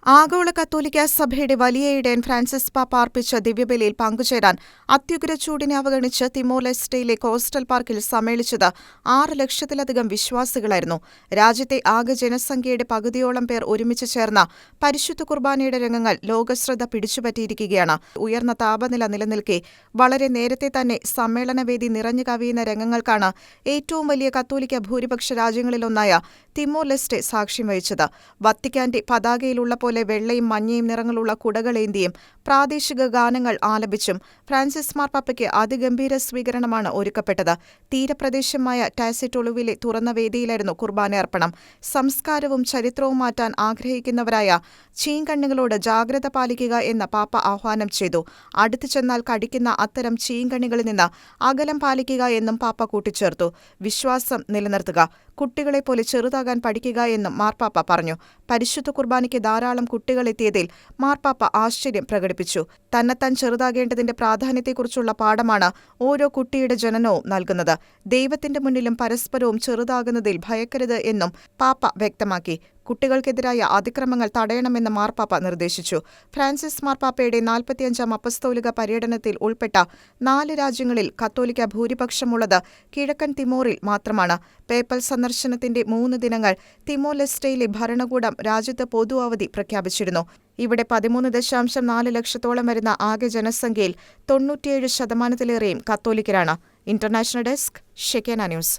ആഗോള കത്തോലിക്ക സഭയുടെ വലിയ ഇടയൻ ഫ്രാൻസിസ് പാപ്പ അർപ്പിച്ച ദിവ്യബലിയിൽ പങ്കുചേരാൻ അത്യുഗ്ര ചൂടിനെ അവഗണിച്ച് തിമോർ-ലെസ്റ്റെയിലെ കോസ്റ്റൽ പാർക്കിൽ സമ്മേളിച്ചത് 6 ലക്ഷത്തിലധികം വിശ്വാസികളായിരുന്നു. രാജ്യത്തെ ആകെ ജനസംഖ്യയുടെ പകുതിയോളം പേർ ഒരുമിച്ച് ചേർന്ന പരിശുദ്ധ കുർബാനയുടെ രംഗങ്ങൾ ലോകശ്രദ്ധ പിടിച്ചുപറ്റിയിരിക്കുകയാണ്. ഉയർന്ന താപനില നിലനിൽക്കെ വളരെ നേരത്തെ തന്നെ സമ്മേളനവേദി നിറഞ്ഞു കവിയുന്ന രംഗങ്ങൾക്കാണ് ഏറ്റവും വലിയ കത്തോലിക്ക ഭൂരിപക്ഷ രാജ്യങ്ങളിലൊന്നായ തിമോർ-ലെസ്റ്റെ സാക്ഷ്യം വഹിച്ചത്. വത്തിക്കാന്റെ പതാകയിലുള്ള പോലെ വെള്ളയും മഞ്ഞയും നിറങ്ങളുള്ള കുടകളേന്തിയും പ്രാദേശിക ഗാനങ്ങൾ ആലപിച്ചും ഫ്രാൻസിസ് മാർപ്പാപ്പയ്ക്ക് അതിഗംഭീര സ്വീകരണമാണ് ഒരുക്കപ്പെട്ടത്. തീരപ്രദേശമായ ടാസിറ്റൊളുവിലെ തുറന്ന വേദിയിലായിരുന്നു കുർബാനയർപ്പണം. സംസ്കാരവും ചരിത്രവും മാറ്റാൻ ആഗ്രഹിക്കുന്നവരായ ചീങ്കണ്ണികളോട് ജാഗ്രത പാലിക്കുക എന്ന് പാപ്പ ആഹ്വാനം ചെയ്തു. അടുത്തു ചെന്നാൽ കടിക്കുന്ന അത്തരം ചീങ്കണ്ണികളിൽ നിന്ന് അകലം പാലിക്കുക എന്നും പാപ്പ കൂട്ടിച്ചേർത്തു. വിശ്വാസം നിലനിർത്തുക, കുട്ടികളെപ്പോലെ ചെറുതാകാൻ പഠിക്കുക എന്നും മാർപ്പാപ്പ പറഞ്ഞു. പരിശുദ്ധ കുർബാനയ്ക്ക് ധാരാളം കുട്ടികളെത്തിയതിൽ മാർപ്പാപ്പ ആശ്ചര്യം പ്രകടിപ്പിച്ചു. തന്നെത്താൻ ചെറുതാകേണ്ടതിന്റെ പ്രാധാന്യത്തെക്കുറിച്ചുള്ള പാഠമാണ് ഓരോ കുട്ടിയുടെ ജനനവും നൽകുന്നത്. ദൈവത്തിന്റെ മുന്നിലും പരസ്പരവും ചെറുതാകുന്നതിൽ ഭയക്കരുത് എന്നും പാപ്പ വ്യക്തമാക്കി. കുട്ടികൾക്കെതിരായ അതിക്രമങ്ങൾ തടയണമെന്ന് മാർപ്പാപ്പ നിർദ്ദേശിച്ചു. ഫ്രാൻസിസ് മാർപ്പാപ്പയുടെ 45ാം അപ്പസ്തോലിക പര്യടനത്തിൽ ഉൾപ്പെട്ട 4 രാജ്യങ്ങളിൽ കത്തോലിക്ക ഭൂരിപക്ഷമുള്ളത് കിഴക്കൻ തിമോറിൽ മാത്രമാണ്. പേപ്പൽ സന്ദർശനത്തിന്റെ 3 ദിനങ്ങൾ തിമോർ-ലെസ്റ്റെയിലെ ഭരണകൂടം രാജ്യത്ത് പൊതു അവധി പ്രഖ്യാപിച്ചിരുന്നു. ഇവിടെ 13.4 ലക്ഷത്തോളം വരുന്ന ആകെ ജനസംഖ്യയിൽ 97% കത്തോലിക്കരാണ്. International desk, Shekinah news.